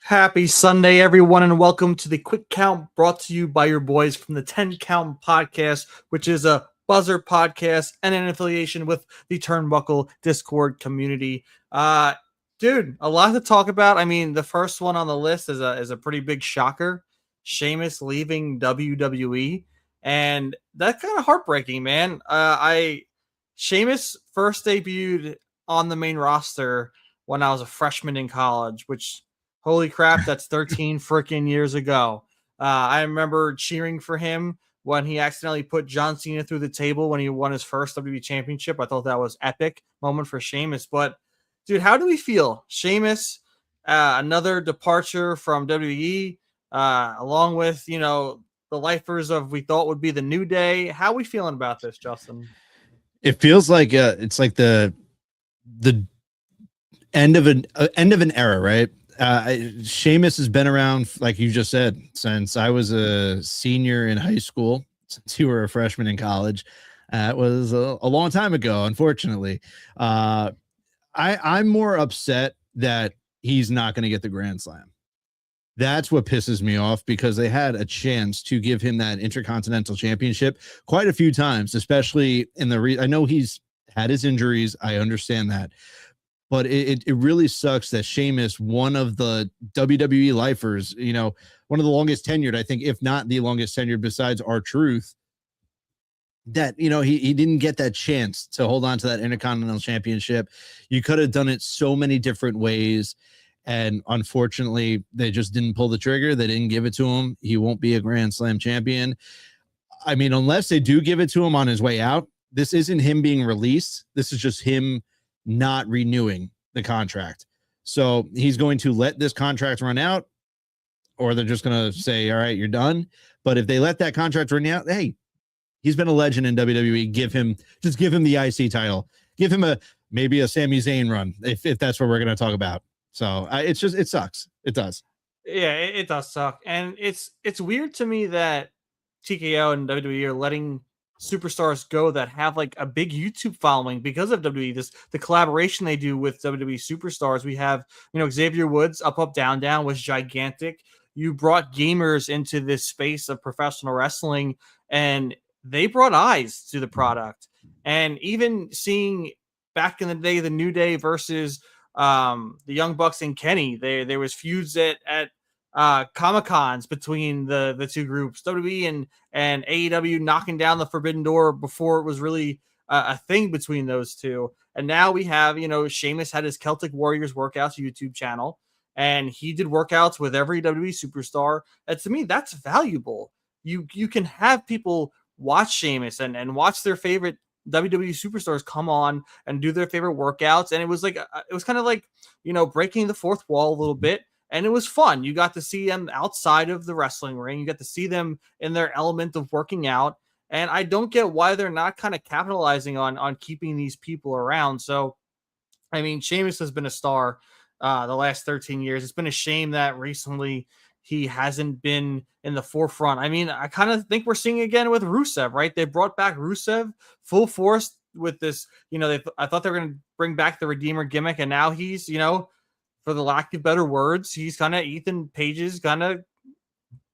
Happy Sunday, everyone, and welcome to the Quick Count brought to you by your boys from the 10 Count Podcast, which is a buzzer podcast and an affiliation with the Turnbuckle Discord community. Dude, a lot to talk about. I mean, the first one on the list is a pretty big shocker. Sheamus leaving WWE, and that's kind of heartbreaking, man. Sheamus first debuted on the main roster when I was a freshman in college, which holy crap, that's 13 freaking years ago. I remember cheering for him when he accidentally put John Cena through the table when he won his first WWE championship. I thought that was epic moment for Sheamus. But, dude, how do we feel? Sheamus, another departure from WWE, along with, the lifers of we thought would be the New Day. How are we feeling about this, Justin? It feels like it's like the end of an era, right? Sheamus has been around, like you just said, since I was a senior in high school, since you were a freshman in college. It was a long time ago, unfortunately. I'm more upset that he's not going to get the Grand Slam. That's what pisses me off, because they had a chance to give him that Intercontinental Championship quite a few times, especially in I know he's had his injuries. I understand that. But it really sucks that Sheamus, one of the WWE lifers, one of the longest tenured, I think, if not the longest tenured besides R-Truth, that, he didn't get that chance to hold on to that Intercontinental Championship. You could have done it so many different ways. And unfortunately, they just didn't pull the trigger. They didn't give it to him. He won't be a Grand Slam champion. I mean, unless they do give it to him on his way out, this isn't him being released. This is just him not renewing the contract. So he's going to let this contract run out, or they're just going to say, all right, you're done. But if they let that contract run out, hey, he's been a legend in WWE. Give him the IC title. Give him maybe a Sami Zayn run, if that's what we're going to talk about. So it sucks. It does. Yeah, it does suck. And it's weird to me that TKO and WWE are letting superstars go that have like a big YouTube following because of WWE. The collaboration they do with WWE superstars. We have, Xavier Woods, Up, Down, Down was gigantic. You brought gamers into this space of professional wrestling, and they brought eyes to the product. And even seeing back in the day, the New Day versus the Young Bucks and Kenny, there was feuds at Comic-Cons between the two groups, WWE and AEW, knocking down the Forbidden Door before it was really a thing between those two. And now we have, Sheamus had his Celtic Warriors workouts YouTube channel, and he did workouts with every WWE superstar. And to me, that's valuable. You can have people watch Sheamus and watch their favorite WWE superstars come on and do their favorite workouts. And it was kind of like, breaking the fourth wall a little bit. And it was fun. You got to see them outside of the wrestling ring. You got to see them in their element of working out. And I don't get why they're not kind of capitalizing on keeping these people around. So, I mean, Sheamus has been a star the last 13 years. It's been a shame that recently he hasn't been in the forefront. I mean, I kind of think we're seeing again with Rusev, right? They brought back Rusev full force with this, I thought they were going to bring back the Redeemer gimmick. And now he's, for the lack of better words, he's kind of Ethan Page's kind of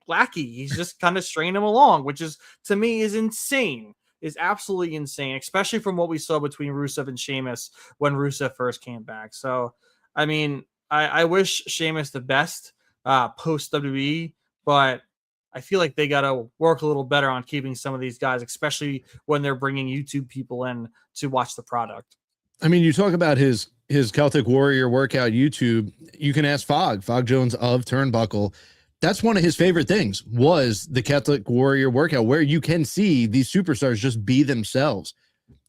lackey. He's just kind of stringing him along, which is, to me, is insane. Is absolutely insane, especially from what we saw between Rusev and Sheamus when Rusev first came back. So, I mean, I wish Sheamus the best post WWE, but I feel like they got to work a little better on keeping some of these guys, especially when they're bringing YouTube people in to watch the product. I mean, you talk about his Celtic Warrior workout YouTube. You can ask Fog Jones of Turnbuckle. That's one of his favorite things, was the Celtic Warrior workout, where you can see these superstars just be themselves,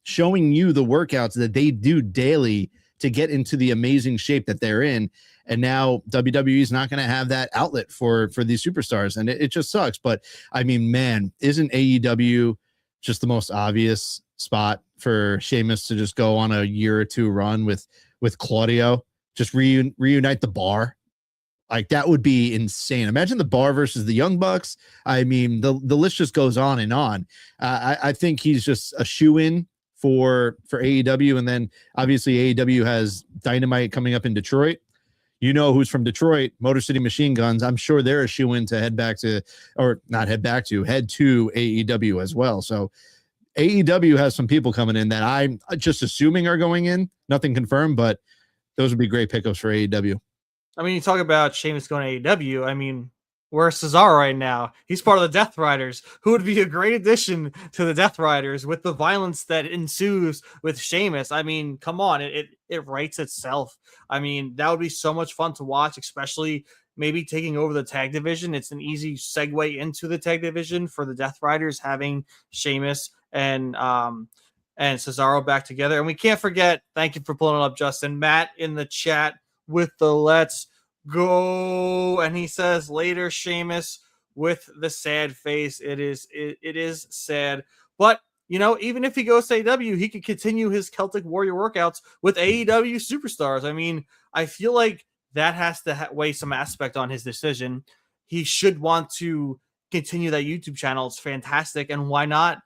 showing you the workouts that they do daily to get into the amazing shape that they're in. And now WWE is not going to have that outlet for these superstars. And it just sucks. But I mean, man, isn't AEW just the most obvious spot for Sheamus to just go on a year or two run with Claudio, just reunite the Bar? Like, that would be insane. Imagine the Bar versus the Young Bucks. I mean, the list just goes on and on. I think he's just a shoe-in for AEW. And then obviously AEW has Dynamite coming up in Detroit. who's from Detroit, Motor City Machine Guns. I'm sure they're a shoe in to head to AEW as well. So AEW has some people coming in that I'm just assuming are going in. Nothing confirmed, but those would be great pickups for AEW. I mean, you talk about Sheamus going to AEW. I mean, where's Cesaro right now? He's part of the Death Riders, who would be a great addition to the Death Riders with the violence that ensues with Sheamus. I mean, come on, it writes itself. I mean, that would be so much fun to watch, especially maybe taking over the tag division. It's an easy segue into the tag division for the Death Riders, having Sheamus and Cesaro back together. And we can't forget, thank you for pulling it up, Justin, Matt in the chat with the let's go, and he says later Sheamus with the sad face. It is sad, but even if he goes to AEW, he could continue his Celtic Warrior workouts with AEW superstars. I mean, I feel like that has to weigh some aspect on his decision. He should want to continue that YouTube channel. It's fantastic, and why not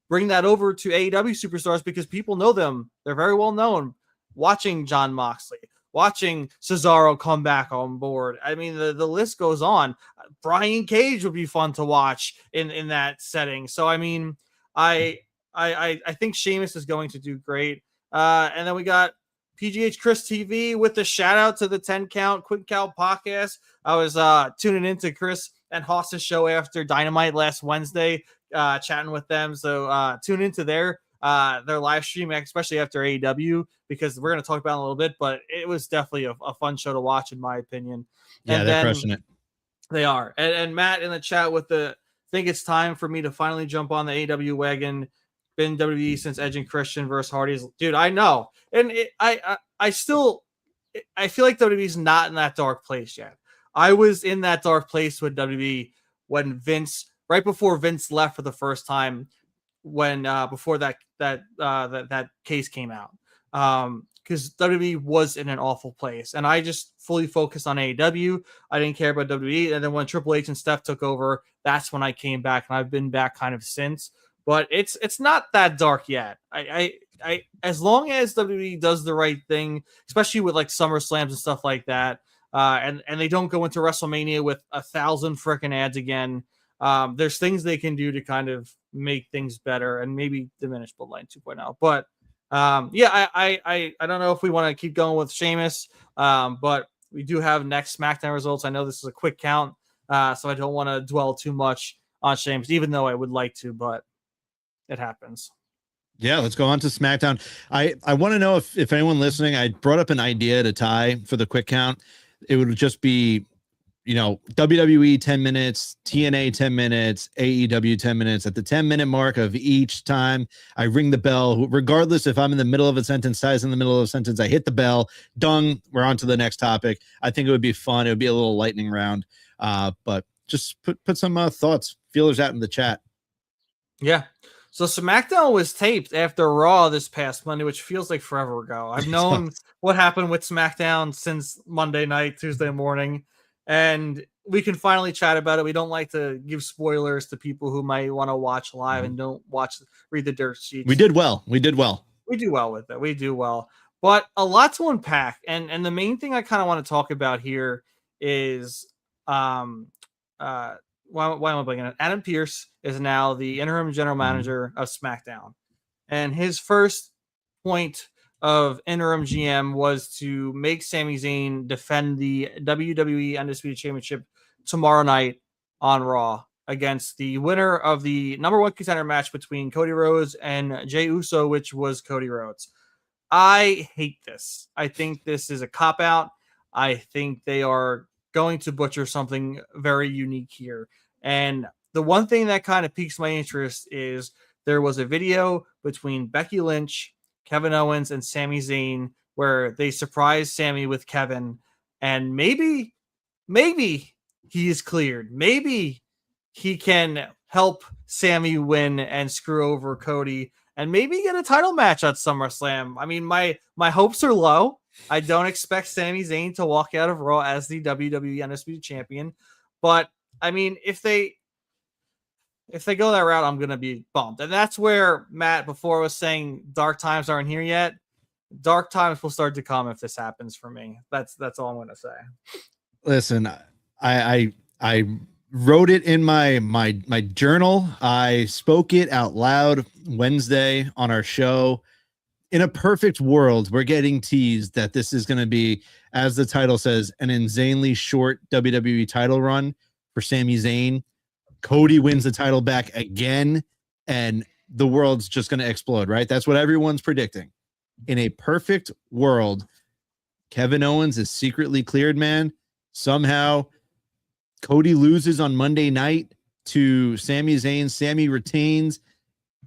bring that over to AEW superstars, because people know them. They're very well known. Watching Jon Moxley, watching Cesaro come back on board. I mean, the list goes on. Brian Cage would be fun to watch in that setting. So, I mean, I think Sheamus is going to do great. And then we got PGH Chris TV with the shout out to the 10 Count Quick Count podcast. I was tuning into Chris and Haas's show after Dynamite last Wednesday, chatting with them. So tune into their live stream, especially after AEW, because we're going to talk about it in a little bit, but it was definitely a fun show to watch, in my opinion. Yeah, they're crushing it. They are. And Matt in the chat with think it's time for me to finally jump on the AEW wagon. Been WWE since Edge and Christian versus Hardy's. Dude, I know. And I feel like WWE's not in that dark place yet. I was in that dark place with WWE when right before Vince left for the first time, when before that case came out, because WWE was in an awful place, and I just fully focused on AEW. I didn't care about WWE, and then when Triple H and Steph took over, that's when I came back, and I've been back kind of since. But it's not that dark yet. I as long as WWE does the right thing, especially with like SummerSlams and stuff like that, and they don't go into WrestleMania with 1,000 freaking ads again. There's things they can do to kind of make things better and maybe diminish Bloodline 2.0. But I don't know if we want to keep going with Sheamus, but we do have next SmackDown results. I know this is a quick count, so I don't want to dwell too much on Sheamus, even though I would like to, but it happens. Yeah, let's go on to SmackDown. I want to know if anyone listening, I brought up an idea to tie for the quick count. It would just be, WWE 10 minutes, TNA 10 minutes, AEW 10 minutes. At the 10-minute mark of each time, I ring the bell. Regardless if I'm in the middle of a sentence, Ty's in the middle of a sentence, I hit the bell. Done. We're on to the next topic. I think it would be fun. It would be a little lightning round. But just put some thoughts, feelers out in the chat. Yeah. So SmackDown was taped after Raw this past Monday, which feels like forever ago. I've known what happened with SmackDown since Monday night, Tuesday morning, and we can finally chat about it. We don't like to give spoilers to people who might want to watch live and don't read the dirt sheets. We did well. We do well with it. We do well. But a lot to unpack. And the main thing I kind of want to talk about here is why am I blanking on it? Adam Pearce is now the interim general manager of SmackDown. And his first point of interim GM was to make Sami Zayn defend the WWE Undisputed Championship tomorrow night on Raw against the winner of the number one contender match between Cody Rhodes and Jey Uso, which was Cody Rhodes. I hate this. I think this is a cop-out. I think they are going to butcher something very unique here. And the one thing that kind of piques my interest is there was a video between Becky Lynch, Kevin Owens, and Sami Zayn where they surprised Sami with Kevin. And maybe he is cleared. Maybe he can help Sami win and screw over Cody and maybe get a title match at SummerSlam. I mean, my hopes are low. I don't expect Sami Zayn to walk out of Raw as the WWE Undisputed Champion. But, I mean, if they go that route, I'm going to be bummed. And that's where Matt before was saying dark times aren't here yet. dark times will start to come if this happens for me. That's all I'm gonna say. Listen, I wrote it in my journal. I spoke it out loud Wednesday on our show. In a perfect world, we're getting teased that this is going to be, as the title says, an insanely short WWE title run for Sami Zayn. Cody wins the title back again, and the world's just going to explode, right? That's what everyone's predicting. In a perfect world, Kevin Owens is secretly cleared, man. Somehow, Cody loses on Monday night to Sami Zayn. Sami retains.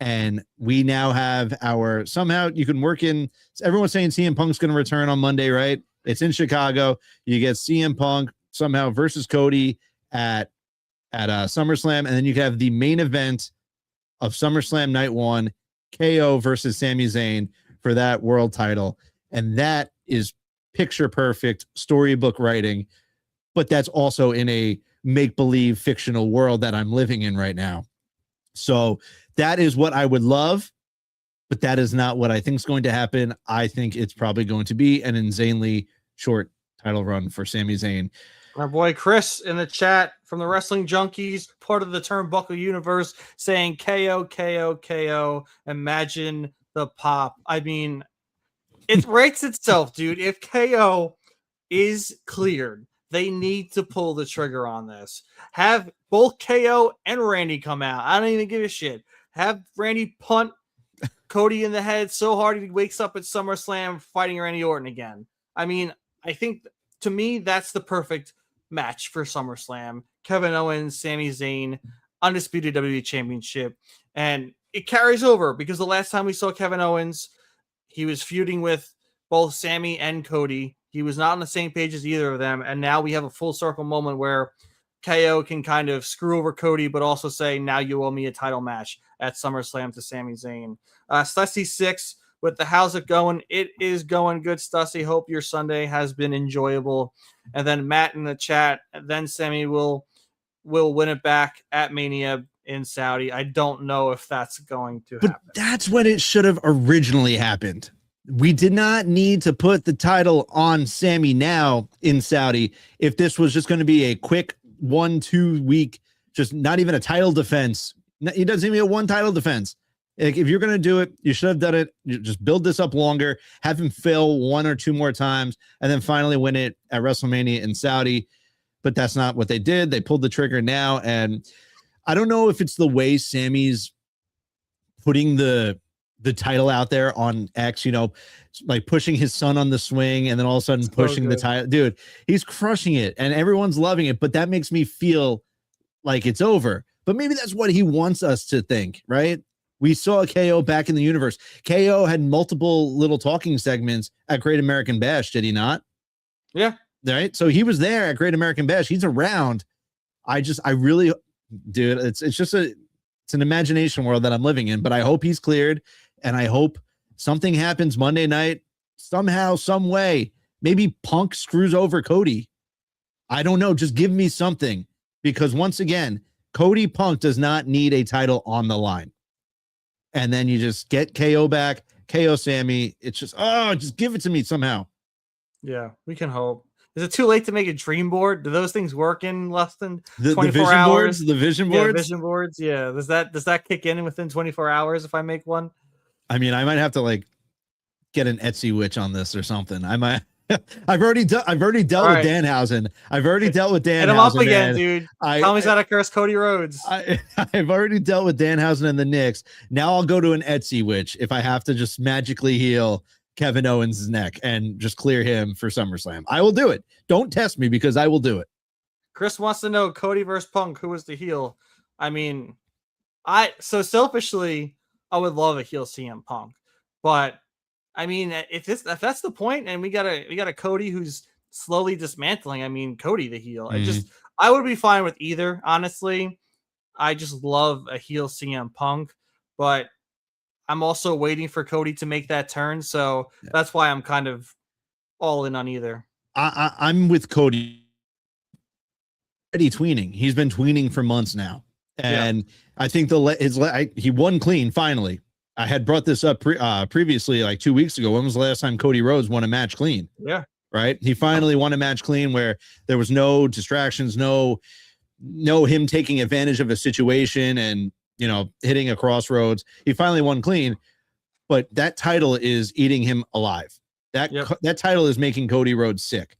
And we now have our, somehow you can work in, everyone's saying CM Punk's going to return on Monday, right? It's in Chicago. You get CM Punk somehow versus Cody at SummerSlam. And then you have the main event of SummerSlam night 1, KO versus Sami Zayn for that world title. And that is picture perfect storybook writing. But that's also in a make-believe fictional world that I'm living in right now. So that is what I would love, but that is not what I think is going to happen. I think it's probably going to be an insanely short title run for Sami Zayn. Our boy Chris in the chat from the Wrestling Junkies, part of the Turnbuckle universe, saying KO, KO, KO. Imagine the pop. I mean, it writes itself, dude. If KO is cleared, they need to pull the trigger on this. Have both KO and Randy come out. I don't even give a shit. Have Randy punt Cody in the head so hard he wakes up at SummerSlam fighting Randy Orton again. I mean, I think to me, that's the perfect match for SummerSlam. Kevin Owens, Sami Zayn, undisputed WWE Championship. And it carries over because the last time we saw Kevin Owens, he was feuding with both Sami and Cody. He was not on the same page as either of them. And now we have a full circle moment where KO can kind of screw over Cody, but also say, now you owe me a title match at SummerSlam to Sami Zayn. Stussy 6 with the how's it going? It is going good, Stussy. Hope your Sunday has been enjoyable. And then Matt in the chat, then Sami will win it back at Mania in Saudi. I don't know if that's going to happen. But that's when it should have originally happened. We did not need to put the title on Sami now in Saudi if this was just going to be a quick 1-2 week, just not even a title defense. He doesn't even get one title defense. Like, if you're going to do it, you should have done it. You just build this up longer, have him fail 1 or 2 more times, and then finally win it at WrestleMania in Saudi. But that's not what they did. They pulled the trigger now. And I don't know if it's the way Sami's putting the title out there on X, you know, like pushing his son on the swing and then all of a sudden pushing the title. Dude, he's crushing it and everyone's loving it. But that makes me feel like it's over. But maybe that's what he wants us to think, right? We saw KO back in the universe. KO had multiple little talking segments at Great American Bash, did he not? Yeah. Right. So he was there at Great American Bash. He's around. I really, dude, it's just it's an imagination world that I'm living in, but I hope he's cleared and I hope something happens Monday night somehow, some way. Maybe Punk screws over Cody. I don't know. Just give me something, because once again, Cody Punk does not need a title on the line. And then you just get KO back, KO Sami. It's just, just give it to me somehow. Yeah, we can hope. Is it too late to make a dream board? Do those things work in less than 24 the vision hours? Boards, the vision boards? Yeah, vision boards. Yeah. Does that kick in within 24 hours if I make one? I mean, I might have to like get an Etsy witch on this or something. I might. I've already dealt with Danhausen. I've already dealt with Danhausen. Hit him up again, dude. Tell me how to curse Cody Rhodes. I've already dealt with Danhausen and the Knicks. Now I'll go to an Etsy witch if I have to just magically heal Kevin Owens' neck and just clear him for SummerSlam. I will do it. Don't test me, because I will do it. Chris wants to know Cody versus Punk, who was the heel. I mean, selfishly, I would love a heel CM Punk, but I mean, if that's the point, and we got a Cody who's slowly dismantling. I mean, Cody the heel. I would be fine with either. Honestly, I just love a heel CM Punk, but I'm also waiting for Cody to make that turn. So that's why I'm kind of all in on either. I'm with Cody. Already tweening. He's been tweening for months now, and I think he won clean finally. I had brought this up previously, like 2 weeks ago. When was the last time Cody Rhodes won a match clean? Yeah. Right. He finally won a match clean where there was no distractions, no him taking advantage of a situation and, hitting a crossroads. He finally won clean, but that title is eating him alive. That title is making Cody Rhodes sick.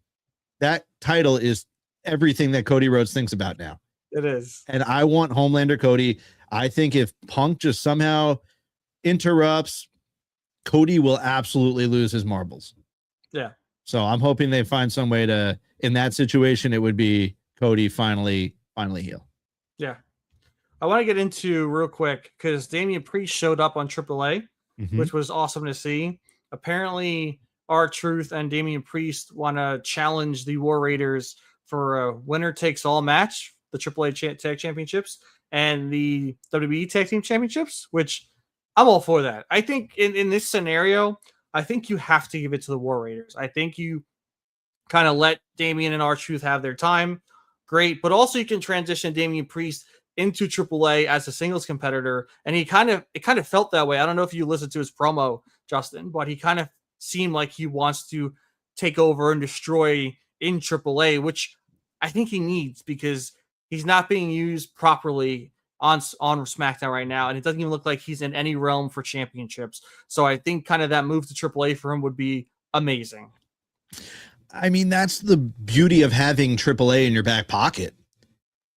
That title is everything that Cody Rhodes thinks about now. It is. And I want Homelander Cody. I think if Punk just somehow interrupts, Cody will absolutely lose his marbles. Yeah. So I'm hoping they find some way to, in that situation, it would be Cody finally heel. Yeah. I want to get into real quick because Damian Priest showed up on AAA, which was awesome to see. Apparently, R-Truth and Damian Priest want to challenge the War Raiders for a winner-takes-all match, the AAA Tag Championships, and the WWE Tag Team Championships, which I'm all for that. I think in this scenario, I think you have to give it to the War Raiders. I think you kind of let Damian and R-Truth have their time. Great. But also you can transition Damian Priest into AAA as a singles competitor. And it kind of felt that way. I don't know if you listened to his promo, Justin, but he kind of seemed like he wants to take over and destroy in AAA, which I think he needs because he's not being used properly on SmackDown right now. And it doesn't even look like he's in any realm for championships. So I think kind of that move to AAA for him would be amazing. I mean, that's the beauty of having AAA in your back pocket.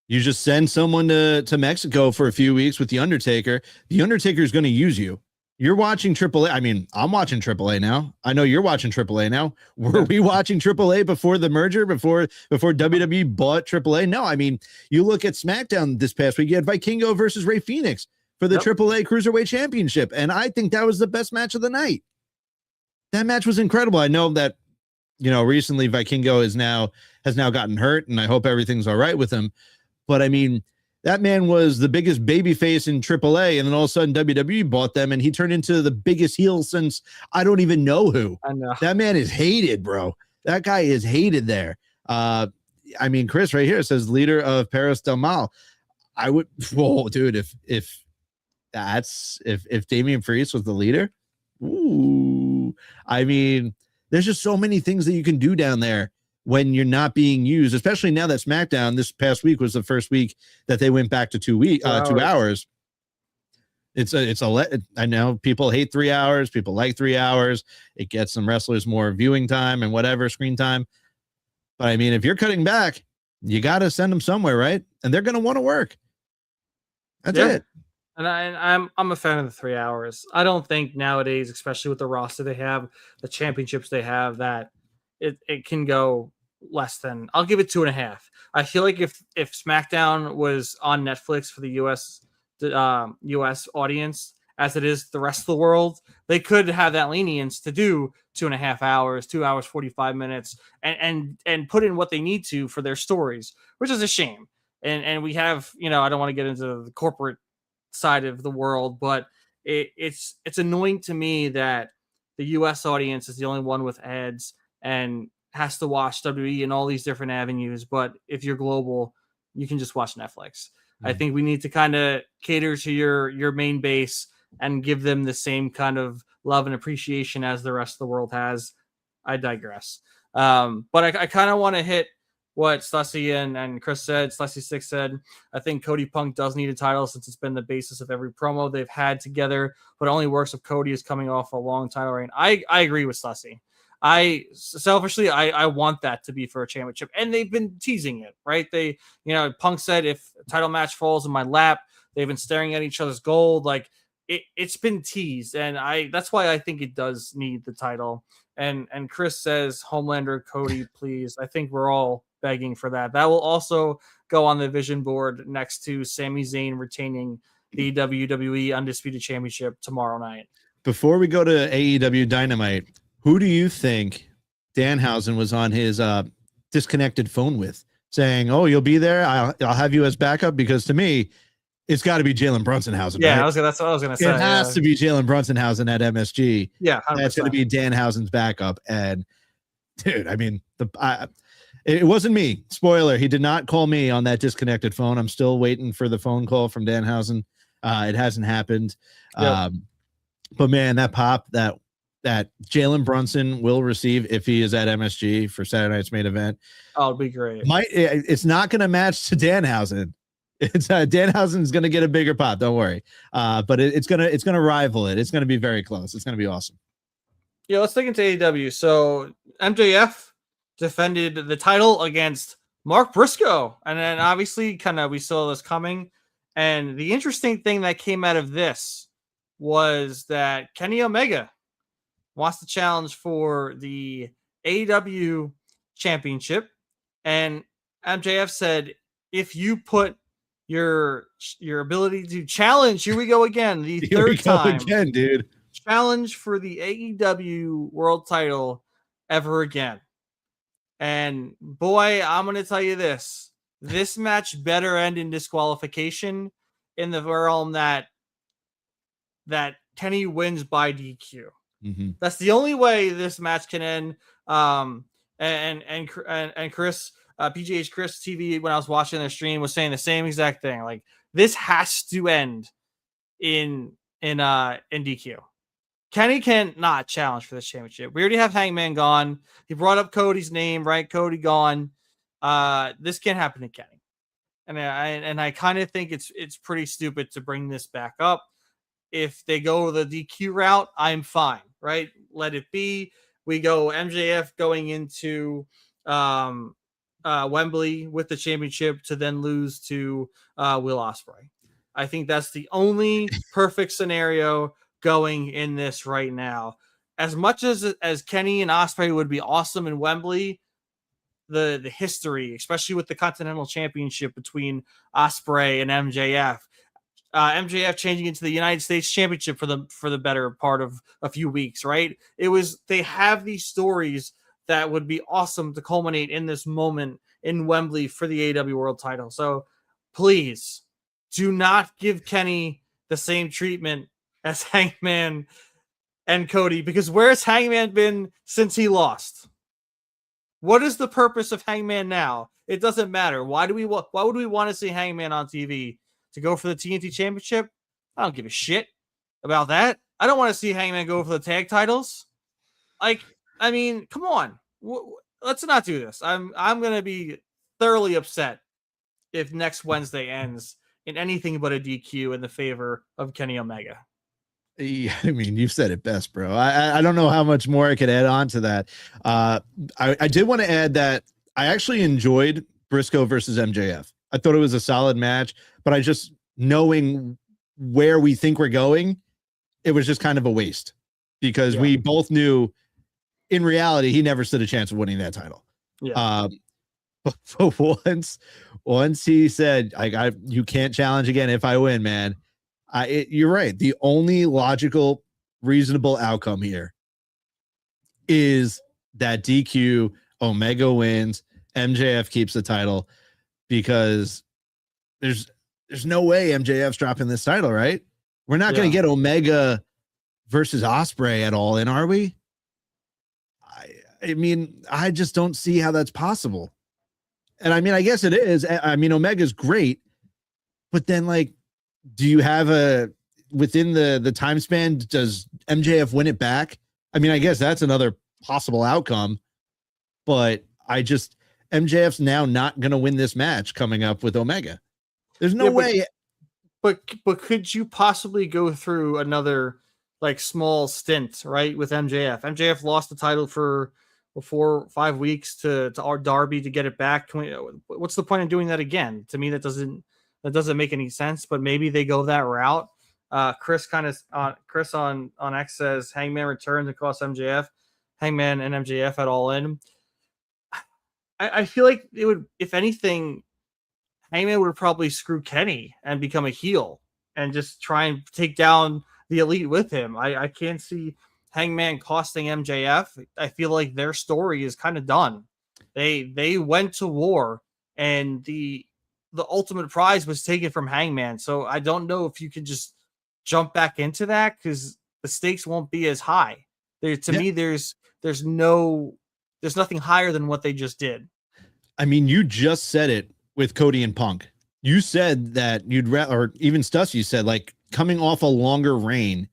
You just send someone to Mexico for a few weeks with The Undertaker. The Undertaker is going to use you. You're watching AAA. I mean, I'm watching AAA now. I know you're watching AAA now. Were we watching AAA before the merger, before WWE bought AAA? No, I mean, you look at SmackDown this past week, you had Vikingo versus Rey Fenix for the AAA Cruiserweight Championship. And I think that was the best match of the night. That match was incredible. I know that, recently Vikingo has now gotten hurt, and I hope everything's all right with him. But I mean, that man was the biggest babyface in AAA, and then all of a sudden WWE bought them, and he turned into the biggest heel since I don't even know who. I know. That man is hated, bro. That guy is hated there. I mean, Chris right here says leader of Paris Del Mal. I would, whoa, dude, if Damian Priest was the leader, ooh, I mean, there's just so many things that you can do down there when you're not being used, especially now that SmackDown this past week was the first week that they went back to 2 hours. I know people hate 3 hours. People like 3 hours. It gets some wrestlers more viewing time and whatever, screen time. But I mean, if you're cutting back, you got to send them somewhere, right? And they're going to want to work. That's it. And I'm a fan of the 3 hours. I don't think nowadays, especially with the roster they have, the championships they have, that it can go less than. I'll give it 2.5. I feel like if SmackDown was on Netflix for the US audience, as it is the rest of the world, they could have that lenience to do 2.5 hours, 2 hours 45 minutes, and put in what they need to for their stories, which is a shame. And we have, I don't want to get into the corporate side of the world, but it's annoying to me that the US audience is the only one with ads and has to watch WWE in all these different avenues. But if you're global, you can just watch Netflix. I think we need to kind of cater to your main base and give them the same kind of love and appreciation as the rest of the world has. I digress. But I kind of want to hit what Stussy and Chris said. Stussy6 said, I think Cody Punk does need a title since it's been the basis of every promo they've had together, but it only works if Cody is coming off a long title reign. I agree with Stussy. I want that to be for a championship, and they've been teasing it, right? Punk said, if a title match falls in my lap, they've been staring at each other's gold. Like it's been teased, and that's why I think it does need the title. And Chris says, Homelander, Cody, please. I think we're all begging for that. That will also go on the vision board next to Sami Zayn retaining the WWE Undisputed Championship tomorrow night. Before we go to AEW Dynamite, who do you think Danhausen was on his disconnected phone with, saying, "Oh, you'll be there. I'll have you as backup"? Because to me, it's got to be Jalen Brunsonhausen. Yeah, right? that's what I was going to say. It has to be Jalen Brunsonhausen at MSG. Yeah, 100%. That's going to be Danhausen's backup. And dude, I mean, it wasn't me. Spoiler: he did not call me on that disconnected phone. I'm still waiting for the phone call from Danhausen. It hasn't happened. Yep. But man, that pop that Jalen Brunson will receive if he is at MSG for Saturday night's main event. Oh, it'd be great. It's not going to match to Danhausen. It's Danhausen's going to get a bigger pop. Don't worry. But it's gonna rival it. It's going to be very close. It's going to be awesome. Yeah, let's take into AEW. So MJF defended the title against Mark Briscoe, and then obviously we saw this coming. And the interesting thing that came out of this was that Kenny Omega wants to challenge for the AEW championship, and MJF said, if you put your ability to challenge, here we go again, the third time again, dude, challenge for the AEW world title ever again. And boy, I'm going to tell you this match better end in disqualification, in the realm that Kenny wins by DQ. Mm-hmm. That's the only way this match can end. And Chris, PGH Chris TV, when I was watching their stream, was saying the same exact thing. Like, this has to end in DQ. Kenny can not challenge for this championship. We already have Hangman gone. He brought up Cody's name, right? Cody gone. This can't happen to Kenny. And I kind of think it's pretty stupid to bring this back up. If they go the DQ route, I'm fine, right? Let it be. We go MJF going into Wembley with the championship to then lose to Will Ospreay. I think that's the only perfect scenario going in this right now. As much as Kenny and Ospreay would be awesome in Wembley, the history, especially with the Continental Championship between Ospreay and MJF, MJF changing into the United States Championship for the better part of a few weeks, right? They have these stories that would be awesome to culminate in this moment in Wembley for the AEW World Title. So please do not give Kenny the same treatment as Hangman and Cody, because where's Hangman been since he lost? What is the purpose of Hangman now? It doesn't matter. Why would we want to see Hangman on TV? To go for the TNT Championship? I don't give a shit about that. I don't want to see Hangman go for the tag titles. Like, I mean, come on. Let's not do this. I'm going to be thoroughly upset if next Wednesday ends in anything but a DQ in the favor of Kenny Omega. Yeah, I mean, you've said it best, bro. I don't know how much more I could add on to that. I did want to add that I actually enjoyed Briscoe versus MJF. I thought it was a solid match, but I just, knowing where we think we're going, it was just kind of a waste, because we both knew in reality he never stood a chance of winning that title. Yeah. But once he said, you can't challenge again if I win, man. You're right. The only logical, reasonable outcome here is that DQ, Omega wins, MJF keeps the title, because there's no way MJF's dropping this title, right? We're not going to get Omega versus Ospreay at all, are we? I mean, I just don't see how that's possible. And I mean, I guess it is. I mean, Omega's great, but then, like, do you have within the time span, does MJF win it back? I mean, I guess that's another possible outcome, but MJF's now not going to win this match coming up with Omega. There's no way. But could you possibly go through another, like, small stint, right, with MJF? MJF lost the title for 4 or 5 weeks to our Darby to get it back. What's the point of doing that again? To me, that doesn't make any sense. But maybe they go that route. Chris on X says Hangman returns and costs MJF. Hangman and MJF at All In. I feel like it would, if anything, Hangman would probably screw Kenny and become a heel and just try and take down the Elite with him. I can't see Hangman costing MJF. I feel like their story is kind of done. They went to war, and the ultimate prize was taken from Hangman. So I don't know if you could just jump back into that, because the stakes won't be as high. To me, there's nothing higher than what they just did. I mean, you just said it with Cody and Punk. You said that or even Stussy said, like, coming off a longer reign,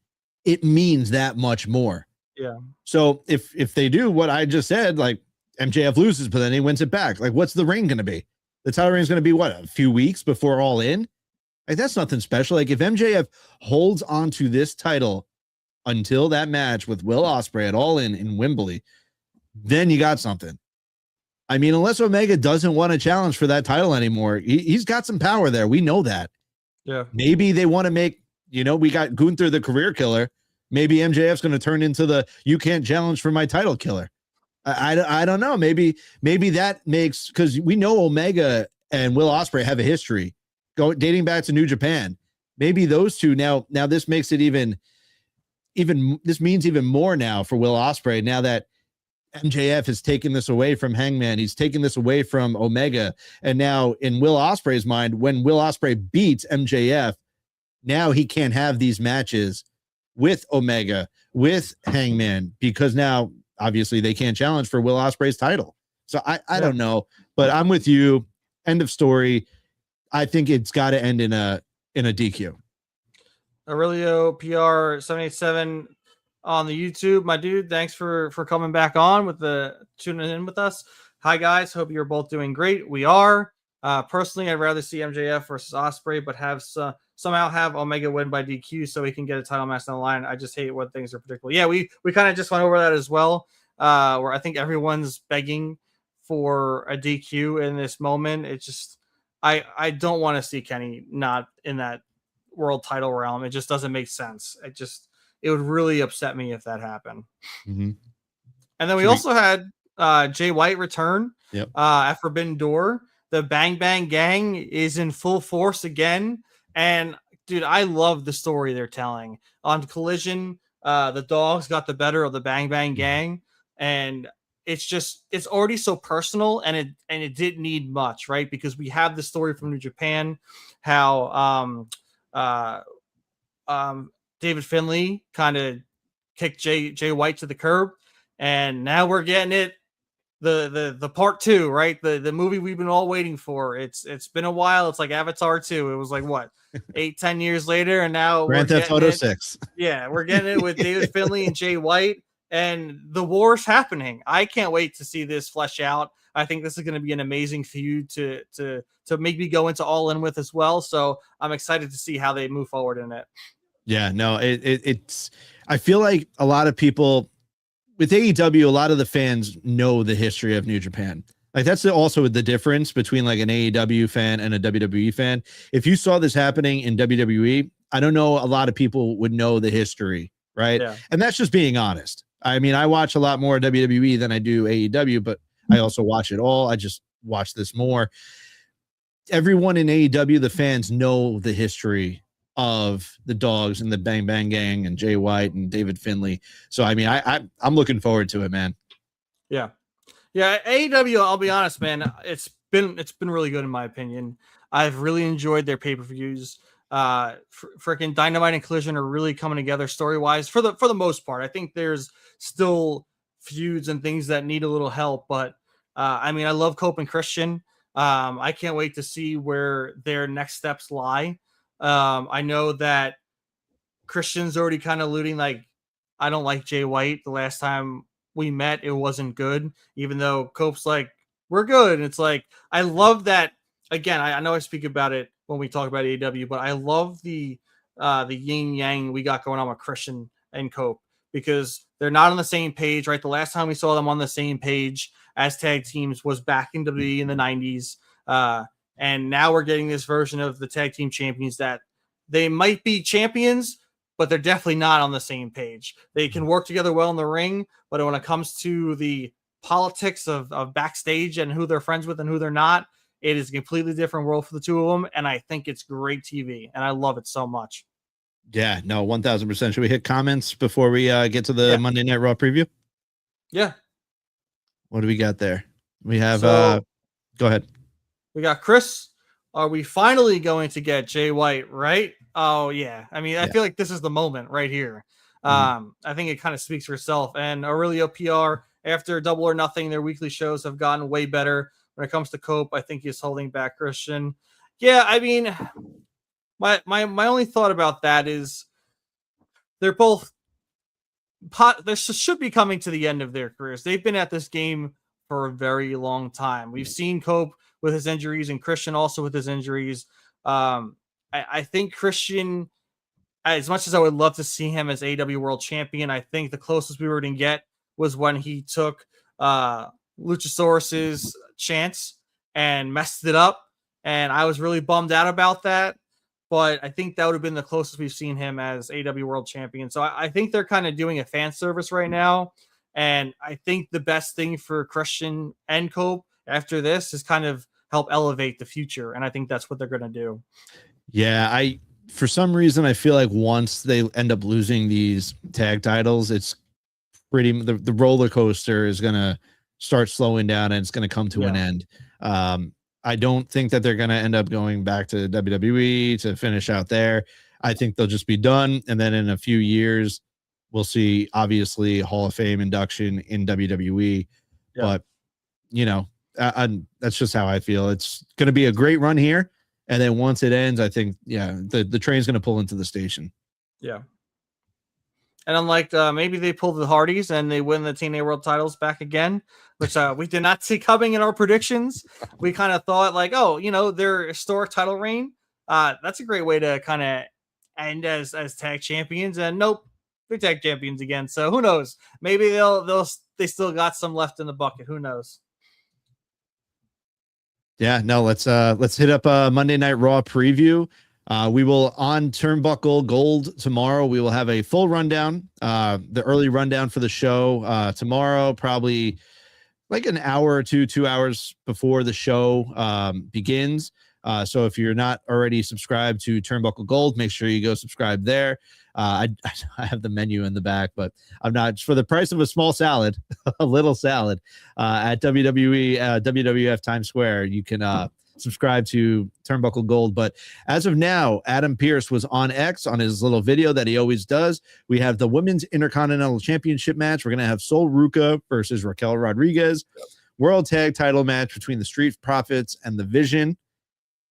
it means that much more. Yeah. So if they do what I just said, like MJF loses, but then he wins it back, like what's the reign going to be? The title reign is going to be what, a few weeks before All In? Like that's nothing special. Like if MJF holds on to this title until that match with Will Ospreay at All In Wembley, then you got something. I mean, unless Omega doesn't want to challenge for that title anymore, he's got some power there. We know that. Yeah. Maybe they want to make, we got Gunther the career killer. Maybe MJF's going to turn into the you can't challenge for my title killer. I don't know. Maybe that makes, because we know Omega and Will Ospreay have a history dating back to New Japan. Maybe those two now this makes it even this means even more now for Will Ospreay, now that MJF has taken this away from Hangman. He's taken this away from Omega. And now in Will Ospreay's mind, when Will Ospreay beats MJF, now he can't have these matches with Omega, with Hangman, because now obviously they can't challenge for Will Ospreay's title. So I don't know, but I'm with you. End of story. I think it's got to end in a DQ. Aurelio PR 787 on the YouTube, my dude. Thanks for coming back on with tuning in with us. Hi guys, hope you're both doing great. We are. Personally, I'd rather see MJF versus Ospreay, but somehow have Omega win by DQ so he can get a title match on the line. I just hate when things are predictable. Yeah, we kind of just went over that as well, where I think everyone's begging for a DQ in this moment. It's just I don't want to see Kenny not in that world title realm. It just doesn't make sense. It would really upset me if that happened. Mm-hmm. And then we also had Jay White return at Forbidden Door. The Bang Bang Gang is in full force again. And, dude, I love the story they're telling. On Collision, the dogs got the better of the Bang Bang Gang. And it's already so personal, and it didn't need much, right? Because we have the story from New Japan, how David Finlay kind of kicked Jay White to the curb, and now we're getting it, the part 2, right? The movie we've been all waiting for. It's been a while. It's like Avatar 2. It was like what, 8-10 years later, and now Grand Theft Auto 6. Yeah, we're getting it with David Finlay and Jay White, and the war's happening. I can't wait to see this flesh out. I think this is going to be an amazing feud to make me go into All In with as well. So I'm excited to see how they move forward in it. Yeah, no, it's. I feel like a lot of people with AEW, a lot of the fans know the history of New Japan. Like that's also the difference between like an AEW fan and a WWE fan. If you saw this happening in WWE, I don't know, a lot of people would know the history, right? Yeah. And that's just being honest. I mean, I watch a lot more WWE than I do AEW, but I also watch it all. I just watch this more. Everyone in AEW, the fans know the history of the dogs and the Bang Bang Gang and Jay White and David Finlay. So I mean, I'm looking forward to it, man. Yeah. AEW, I'll be honest, man, it's been really good in my opinion. I've really enjoyed their pay-per-views. Freaking Dynamite and Collision are really coming together story-wise for the most part. I think there's still feuds and things that need a little help, but I mean, I love Cope and Christian. I can't wait to see where their next steps lie. I know that Christian's already kind of alluding, like, I don't like Jay White. The last time we met, it wasn't good, even though Cope's like, we're good. And it's like, I love that. Again, I know I speak about it when we talk about AEW, but I love the yin yang we got going on with Christian and Cope, because they're not on the same page, right? The last time we saw them on the same page as tag teams was back in WWE in the 90s. And now we're getting this version of the tag team champions that they might be champions, but they're definitely not on the same page. They can work together well in the ring, but when it comes to the politics of backstage and who they're friends with and who they're not, it is a completely different world for the two of them. And I think it's great TV, and I love it so much. Yeah, no, 1000%. Should we hit comments before we get to the Monday Night Raw preview? Yeah. What do we got there? We have, go ahead. We got Chris. Are we finally going to get Jay White, right? Oh, yeah. I mean, I feel like this is the moment right here. I think it kind of speaks for itself. And Aurelio PR, after Double or Nothing, their weekly shows have gotten way better. When it comes to Cope, I think he's holding back Christian. Yeah, I mean, my only thought about that is they're both they should be coming to the end of their careers. They've been at this game for a very long time. We've seen Cope with his injuries and Christian also with his injuries. I think Christian, as much as I would love to see him as AEW World Champion, I think the closest we were going to get was when he took Luchasaurus's chance and messed it up. And I was really bummed out about that. But I think that would have been the closest we've seen him as AEW World Champion. So I think they're kind of doing a fan service right now. And I think the best thing for Christian and Cope after this is kind of help elevate the future. And I think that's what they're going to do. Yeah, for some reason, I feel like once they end up losing these tag titles, it's the roller coaster is going to start slowing down and it's going to come to an end. I don't think that they're going to end up going back to WWE to finish out there. I think they'll just be done. And then in a few years, we'll see, obviously, Hall of Fame induction in WWE. Yeah. But, you know, that's just how I feel. It's going to be a great run here. And then once it ends, I think, the train's going to pull into the station. Yeah. And unlike maybe they pull the Hardys and they win the TNA World titles back again, which we did not see coming in our predictions. We kind of thought like, oh, you know, their historic title reign. That's a great way to kind of end as tag champions. And nope, they're tag champions again. So who knows? Maybe they still got some left in the bucket. Who knows? Yeah, no, let's hit up a Monday Night Raw preview. We will on Turnbuckle Gold tomorrow. We will have a full rundown, the early rundown for the show tomorrow, probably like an hour or 2 hours before the show begins. So if you're not already subscribed to Turnbuckle Gold, make sure you go subscribe there. I have the menu in the back, but I'm not, for the price of a small salad, a little salad at WWE, WWF Times Square. You can subscribe to Turnbuckle Gold. But as of now, Adam Pearce was on X on his little video that he always does. We have the Women's Intercontinental Championship match. We're going to have Sol Ruca versus Raquel Rodriguez. World Tag Title match between the Street Profits and the Vision.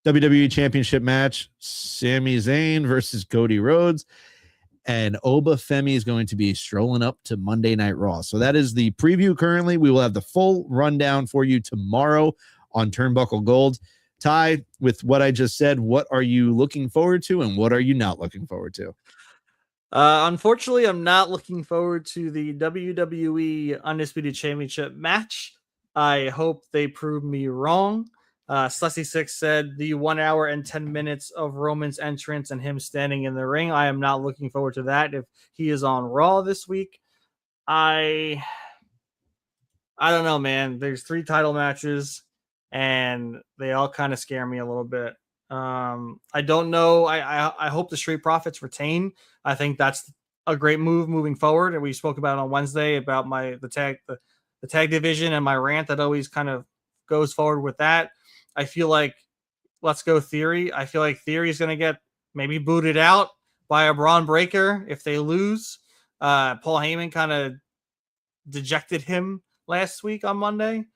WWE Championship match, Sami Zayn versus Cody Rhodes. And Oba Femi is going to be strolling up to Monday Night Raw. So that is the preview currently. We will have the full rundown for you tomorrow on Turnbuckle Gold. Ty, with what I just said, what are you looking forward to and what are you not looking forward to? Unfortunately, I'm not looking forward to the WWE Undisputed Championship match. I hope they prove me wrong. Slessy6 said the 1 hour and 10 minutes of Roman's entrance and him standing in the ring. I am not looking forward to that if he is on Raw this week. I don't know, man. There's 3 title matches and they all kind of scare me a little bit. I don't know. I hope the Street Profits retain. I think that's a great move moving forward. And we spoke about it on Wednesday about the tag division and my rant that always kind of goes forward with that. I feel like Let's Go Theory. I feel like Theory is going to get maybe booted out by a Braun Breaker if they lose. Paul Heyman kind of dejected him last week on Monday.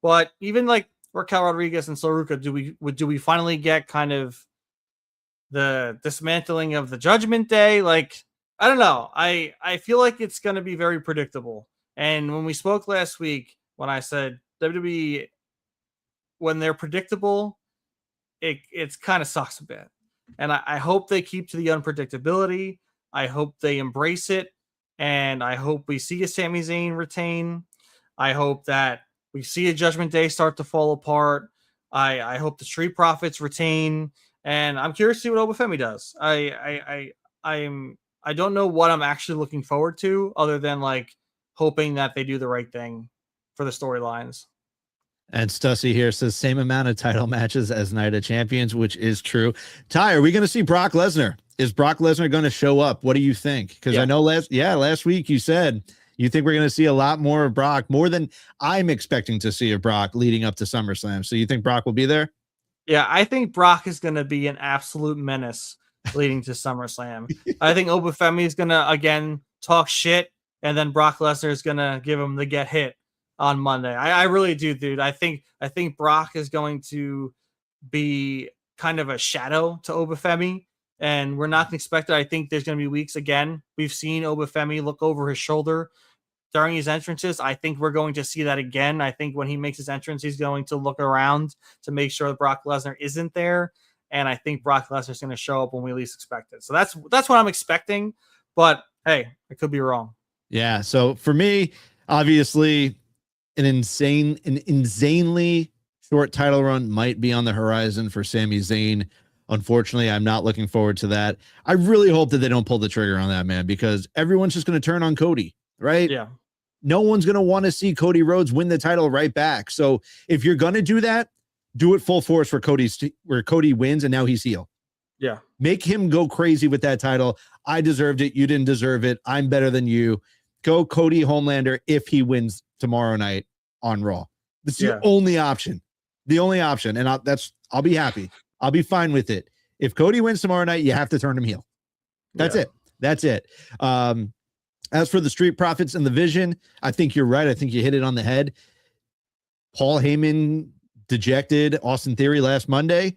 But even like Raquel Rodriguez and Soruka, do we finally get kind of the dismantling of the Judgment Day? Like, I don't know. I feel like it's going to be very predictable. And when we spoke last week, when I said WWE, when they're predictable, it's kind of sucks a bit. And I hope they keep to the unpredictability. I hope they embrace it. And I hope we see a Sami Zayn retain. I hope that we see a Judgment Day start to fall apart. I hope the Street Profits retain. And I'm curious to see what Oba Femi does. I don't know what I'm actually looking forward to other than like hoping that they do the right thing for the storylines. And Stussy here says same amount of title matches as Night of Champions, which is true. Ty, are we going to see Brock Lesnar? Is Brock Lesnar going to show up? What do you think? Because I know last week you said you think we're going to see a lot more of Brock, more than I'm expecting to see of Brock leading up to SummerSlam. So you think Brock will be there? Yeah, I think Brock is going to be an absolute menace leading to SummerSlam. I think Oba Femi is going to, again, talk shit, and then Brock Lesnar is going to give him the get hit on Monday. I really do, dude. I think Brock is going to be kind of a shadow to Oba Femi. and we're not going to expect it. I think there's going to be weeks again. We've seen Obafemi look over his shoulder during his entrances. I think we're going to see that again. I think when he makes his entrance, he's going to look around to make sure that Brock Lesnar isn't there. And I think Brock Lesnar is going to show up when we least expect it. So that's what I'm expecting. But hey, I could be wrong. Yeah. So for me, obviously, an insanely short title run might be on the horizon for Sami Zayn. Unfortunately, I'm not looking forward to that. I really hope that they don't pull the trigger on that, man, because everyone's just going to turn on Cody, right? Yeah. No one's going to want to see Cody Rhodes win the title right back. So if you're going to do that, do it full force for where Cody wins and now he's heel. Yeah. Make him go crazy with that title. I deserved it. You didn't deserve it. I'm better than you. Go Cody Homelander if he wins tomorrow night on Raw. That's the only option. The only option. And I'll be happy. I'll be fine with it. If Cody wins tomorrow night, you have to turn him heel. That's it. That's it. As for the Street Profits and the Vision, I think you're right. I think you hit it on the head. Paul Heyman dejected Austin Theory last Monday.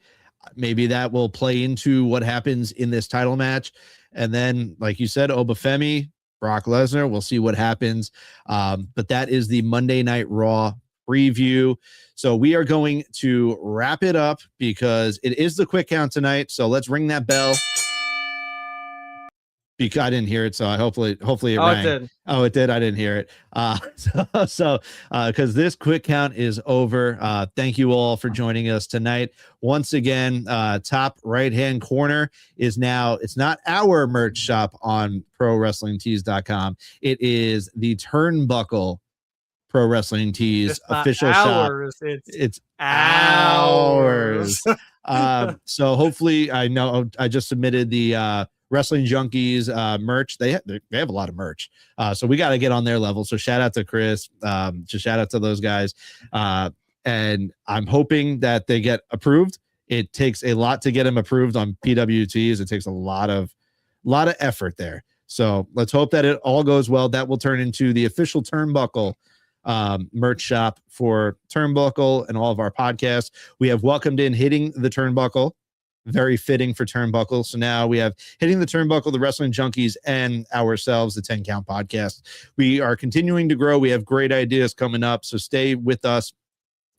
Maybe that will play into what happens in this title match. And then, like you said, Obafemi, Brock Lesnar, we'll see what happens. But that is the Monday Night Raw preview. So we are going to wrap it up because it is the quick count tonight. So let's ring that bell. Because I didn't hear it, so hopefully it rang. It did. Oh, it did. I didn't hear it. Because this quick count is over. Thank you all for joining us tonight. Once again, top right-hand corner is now, it's not our merch shop on ProWrestlingTees.com. It is the Turnbuckle Pro Wrestling Tees official ours. shop. It's ours. So hopefully, I know I just submitted the Wrestling Junkies merch. They have a lot of merch. So we got to get on their level. So shout out to Chris. Just shout out to those guys. And I'm hoping that they get approved. It takes a lot to get them approved on PWTs. It takes a lot of effort there. So let's hope that it all goes well. That will turn into the official Turnbuckle merch shop for Turnbuckle and all of our podcasts. We have welcomed in Hitting the Turnbuckle. Very fitting for Turnbuckle. So now we have Hitting the Turnbuckle, the Wrestling Junkies, and ourselves, the 10 Count Podcast. We are continuing to grow. We have great ideas coming up. So stay with us.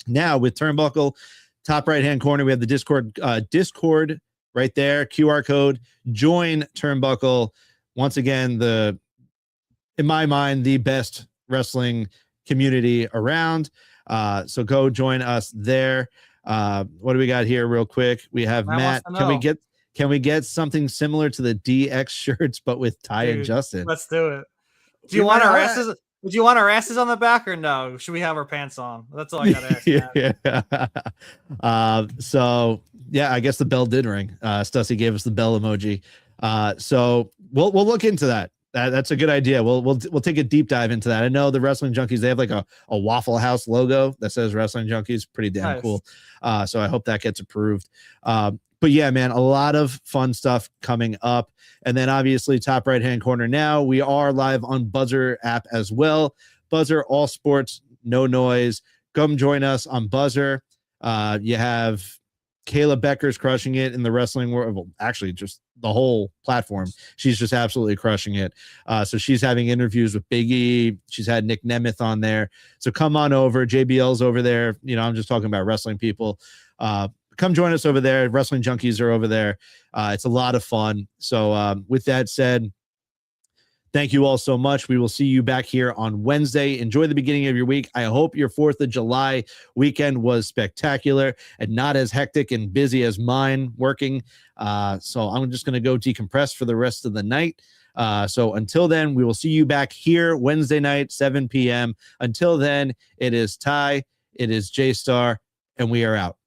Now with Turnbuckle, top right-hand corner, we have the Discord right there, QR code. Join Turnbuckle. Once again, in my mind, the best wrestling community around. So go join us there. What do we got here real quick? We have Matt. Can we get something similar to the DX shirts, but with Ty and Justin? Let's do it. Do you want our asses? Would you want our asses on the back or no? Should we have our pants on? That's all I gotta ask. So yeah, I guess the bell did ring. Stussy gave us the bell emoji. So we'll look into that. That's a good idea. We'll take a deep dive into that. I know the Wrestling Junkies, they have like a Waffle House logo that says Wrestling Junkies. Pretty damn cool. So I hope that gets approved. But yeah, man, a lot of fun stuff coming up. And then obviously top right-hand corner now, we are live on Buzzer app as well. Buzzer, all sports, no noise. Come join us on Buzzer. You have Kayla Becker's crushing it in the wrestling world. Well, actually, just the whole platform. She's just absolutely crushing it. So she's having interviews with Big E. She's had Nick Nemeth on there. So come on over. JBL's over there. You know, I'm just talking about wrestling people. Come join us over there. Wrestling Junkies are over there. It's a lot of fun. So with that said, thank you all so much. We will see you back here on Wednesday. Enjoy the beginning of your week. I hope your 4th of July weekend was spectacular and not as hectic and busy as mine working. So I'm just going to go decompress for the rest of the night. So until then, we will see you back here Wednesday night, 7 p.m. Until then, it is Ty, it is J-Star, and we are out.